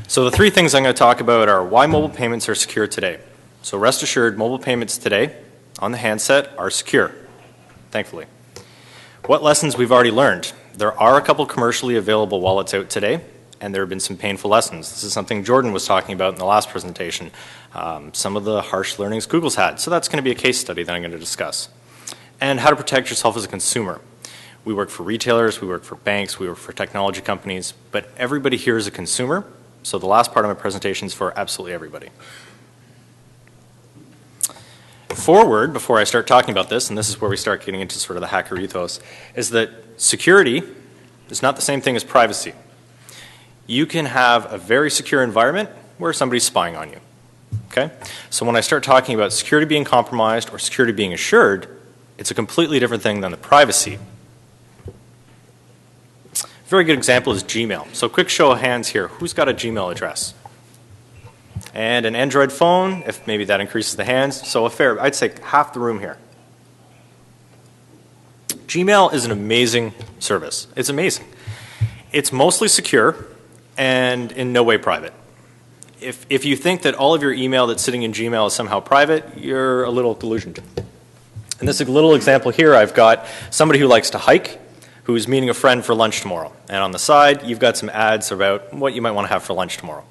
So the three things I'm going to talk about are why mobile payments are secure today. So rest assured, mobile payments today on the handset are secure, thankfully. What lessons we've already learned. There are a couple commercially available wallets out today, and there have been some painful lessons. This is something Jordan was talking about in the last presentation. Some of the harsh learnings Google's had. So that's going to be a case study that I'm going to discuss. And how to protect yourself as a consumer. We work for retailers, we work for banks, we work for technology companies, but everybody here is a consumer. So the last part of my presentation is for absolutely everybody. Forward, before I start talking about this, and this is where we start getting into sort of the hacker ethos, is that security is not the same thing as privacy. You can have a very secure environment where somebody's spying on you. Okay? So when I start talking about security being compromised or security being assured, it's a completely different thing than the privacy. A very good example is Gmail. So quick show of hands here. Who's got a Gmail address? And an Android phone, if maybe that increases the hands. So I'd say half the room here. Gmail is an amazing service. It's amazing. It's mostly secure and in no way private. If you think that all of your email that's sitting in Gmail is somehow private, you're a little delusioned. In this little example here, I've got somebody who likes to hike, who's meeting a friend for lunch tomorrow. And on the side, you've got some ads about what you might want to have for lunch tomorrow.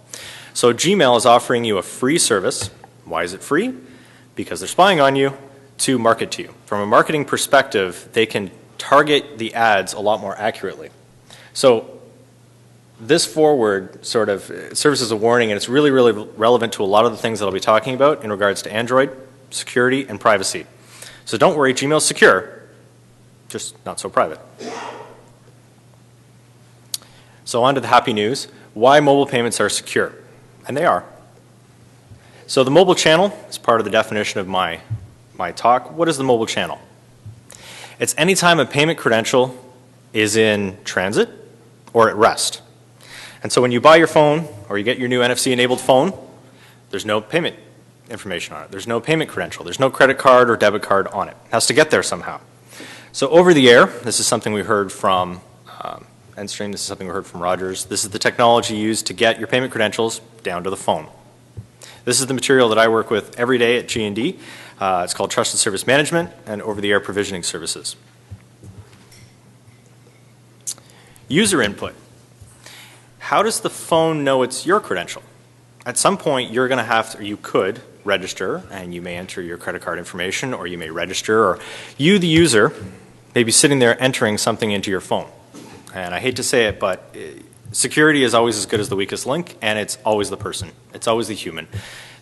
So Gmail is offering you a free service. Why is it free? Because they're spying on you to market to you. From a marketing perspective, they can target the ads a lot more accurately. So this forward sort of serves as a warning, and it's really, really relevant to a lot of the things that I'll be talking about in regards to Android, security, and privacy. So don't worry, Gmail's secure, just not so private. So on to the happy news, why mobile payments are secure. And they are. So the mobile channel is part of the definition of my talk. What is the mobile channel? It's any time a payment credential is in transit or at rest. And so when you buy your phone or you get your new NFC-enabled phone, there's no payment information on it. There's no payment credential. There's no credit card or debit card on it. It has to get there somehow. So over the air, this is something we heard from Endstream, this is something we heard from Rogers. This is the technology used to get your payment credentials down to the phone. This is the material that I work with every day at G&D. It's called Trusted Service Management and Over-the-Air Provisioning Services. User input. How does the phone know it's your credential? At some point, you're going to have to, or you could register, and you may enter your credit card information, or you may register, or you, the user, may be sitting there entering something into your phone. And I hate to say it, but security is always as good as the weakest link, and it's always the person. It's always the human.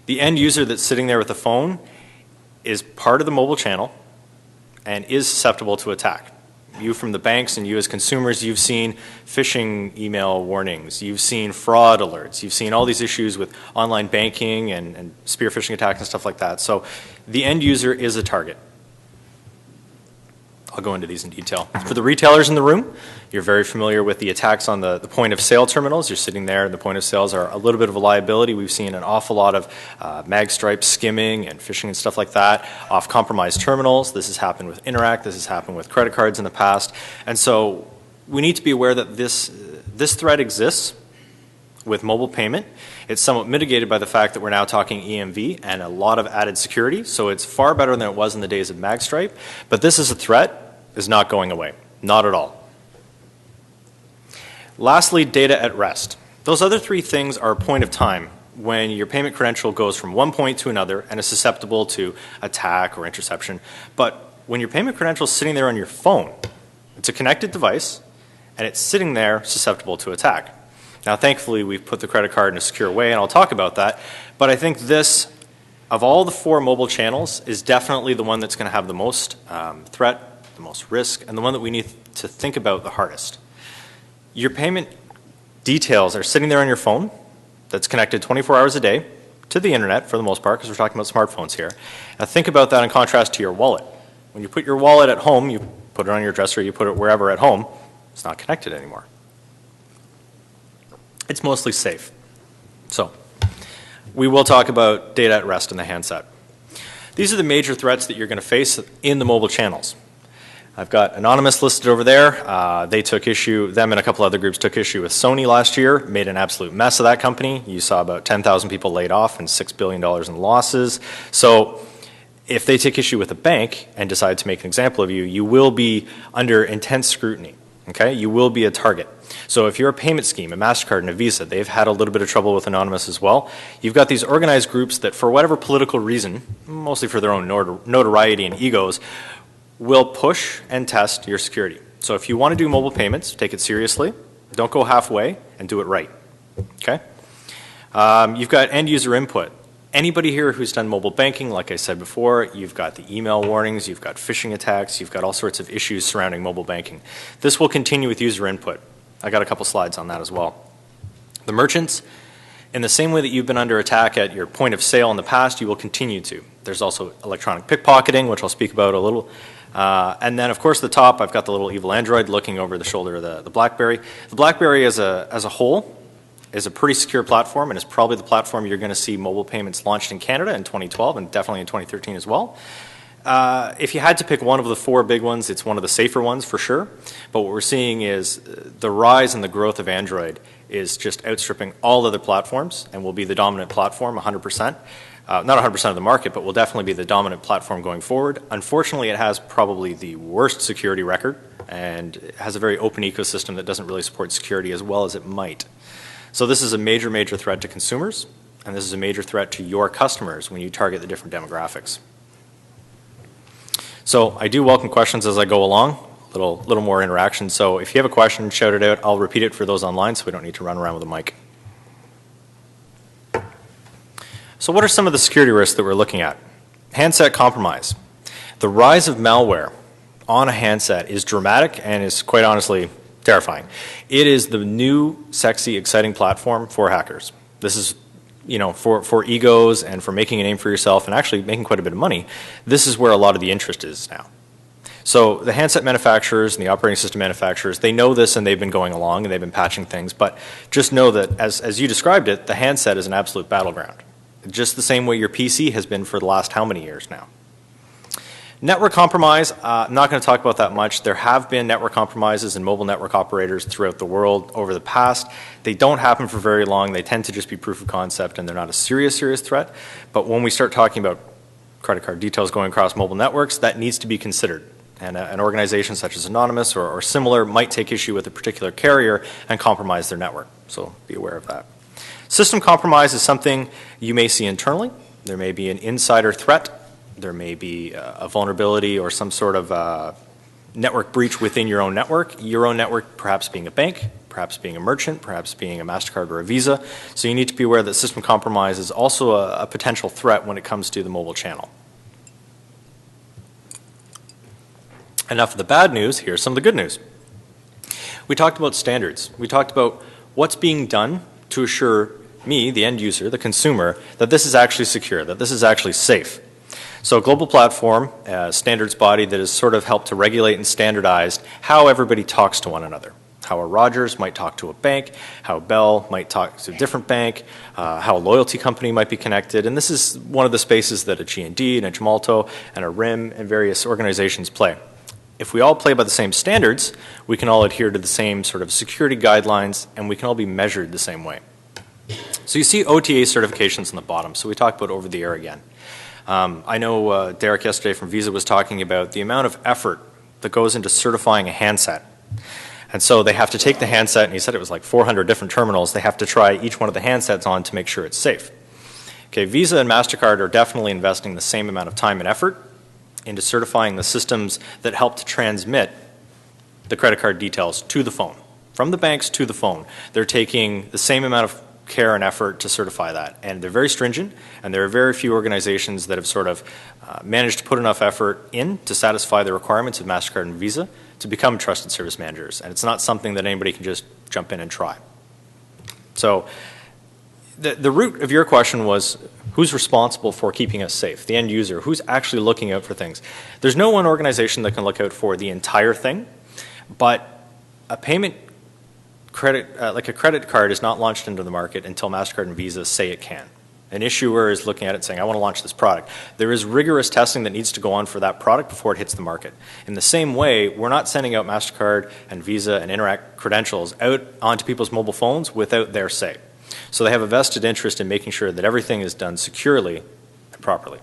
The end user that's sitting there with the phone is part of the mobile channel and is susceptible to attack. You from the banks and you as consumers, you've seen phishing email warnings. You've seen fraud alerts. You've seen all these issues with online banking and spear phishing attacks and stuff like that. So the end user is a target. I'll go into these in detail. For the retailers in the room, you're very familiar with the attacks on the point of sale terminals. You're sitting there and the point of sales are a little bit of a liability. We've seen an awful lot of magstripe skimming and phishing and stuff like that off compromised terminals. This has happened with Interac. This has happened with credit cards in the past. And so we need to be aware that this threat exists with mobile payment. It's somewhat mitigated by the fact that we're now talking EMV and a lot of added security. So it's far better than it was in the days of magstripe. But this is a threat. Is not going away. Not at all. Lastly, data at rest. Those other three things are a point of time when your payment credential goes from one point to another and is susceptible to attack or interception. But when your payment credential is sitting there on your phone, it's a connected device and it's sitting there susceptible to attack. Now, thankfully, we've put the credit card in a secure way, and I'll talk about that. But I think this, of all the four mobile channels, is definitely the one that's going to have the most threat, the most risk, and the one that we need to think about the hardest. Your payment details are sitting there on your phone that's connected 24 hours a day to the internet for the most part, because we're talking about smartphones here. Now think about that in contrast to your wallet. When you put your wallet at home, you put it on your dresser, you put it wherever at home, it's not connected anymore. It's mostly safe. So we will talk about data at rest in the handset. These are the major threats that you're going to face in the mobile channels. I've got Anonymous listed over there. They took issue, them and a couple other groups took issue with Sony last year, made an absolute mess of that company. You saw about 10,000 people laid off and $6 billion in losses. So if they take issue with a bank and decide to make an example of you, you will be under intense scrutiny. Okay? You will be a target. So if you're a payment scheme, a MasterCard and a Visa, they've had a little bit of trouble with Anonymous as well. You've got these organized groups that for whatever political reason, mostly for their own notoriety and egos, will push and test your security. So if you want to do mobile payments, take it seriously. Don't go halfway and do it right. Okay? You've got end user input. Anybody here who's done mobile banking, like I said before, you've got the email warnings, you've got phishing attacks, you've got all sorts of issues surrounding mobile banking. This will continue with user input. I got a couple slides on that as well. The merchants, in the same way that you've been under attack at your point of sale in the past, you will continue to. There's also electronic pickpocketing, which I'll speak about a little. And then, of course, the top, I've got the little evil Android looking over the shoulder of the BlackBerry. The BlackBerry as a whole is a pretty secure platform and is probably the platform you're going to see mobile payments launched in Canada in 2012 and definitely in 2013 as well. If you had to pick one of the four big ones, it's one of the safer ones for sure. But what we're seeing is the rise and the growth of Android is just outstripping all other platforms and will be the dominant platform 100%. Not 100% of the market, but will definitely be the dominant platform going forward. Unfortunately, it has probably the worst security record and it has a very open ecosystem that doesn't really support security as well as it might. So this is a major, major threat to consumers, and this is a major threat to your customers when you target the different demographics. So I do welcome questions as I go along, a little more interaction. So if you have a question, shout it out. I'll repeat it for those online so we don't need to run around with a mic. So what are some of the security risks that we're looking at? Handset compromise. The rise of malware on a handset is dramatic and is quite honestly terrifying. It is the new, sexy, exciting platform for hackers. This is, you know, for egos and for making a name for yourself and actually making quite a bit of money. This is where a lot of the interest is now. So the handset manufacturers and the operating system manufacturers, they know this and they've been going along and they've been patching things, but just know that as you described it, the handset is an absolute battleground. Just the same way your PC has been for the last how many years now. Network compromise, I'm not going to talk about that much. There have been network compromises in mobile network operators throughout the world over the past. They don't happen for very long. They tend to just be proof of concept and they're not a serious threat. But when we start talking about credit card details going across mobile networks, that needs to be considered. And an organization such as Anonymous or similar might take issue with a particular carrier and compromise their network. So be aware of that. System compromise is something you may see internally. There may be an insider threat. There may be a vulnerability or some sort of network breach within your own network perhaps being a bank, perhaps being a merchant, perhaps being a MasterCard or a Visa. So you need to be aware that system compromise is also a potential threat when it comes to the mobile channel. Enough of the bad news, here's some of the good news. We talked about standards. We talked about what's being done to assure me, the end user, the consumer, that this is actually secure, that this is actually safe. So a global platform, a standards body that has sort of helped to regulate and standardize how everybody talks to one another. How a Rogers might talk to a bank, how Bell might talk to a different bank, how a loyalty company might be connected. And this is one of the spaces that a G&D and a Gemalto and a RIM and various organizations play. If we all play by the same standards, we can all adhere to the same sort of security guidelines and we can all be measured the same way. So you see OTA certifications on the bottom. So we talked about over the air again. I know Derek yesterday from Visa was talking about the amount of effort that goes into certifying a handset. And so they have to take the handset, and he said it was like 400 different terminals. They have to try each one of the handsets on to make sure it's safe. Okay, Visa and MasterCard are definitely investing the same amount of time and effort into certifying the systems that help to transmit the credit card details to the phone. From the banks to the phone. They're taking the same amount of care and effort to certify that. And they're very stringent, and there are very few organizations that have sort of managed to put enough effort in to satisfy the requirements of MasterCard and Visa to become trusted service managers. And it's not something that anybody can just jump in and try. So the root of your question was, who's responsible for keeping us safe? The end user. Who's actually looking out for things? There's no one organization that can look out for the entire thing, but a payment credit, like a credit card is not launched into the market until MasterCard and Visa say it can. An issuer is looking at it saying, I want to launch this product. There is rigorous testing that needs to go on for that product before it hits the market. In the same way, we're not sending out MasterCard and Visa and Interac credentials out onto people's mobile phones without their say. So they have a vested interest in making sure that everything is done securely and properly.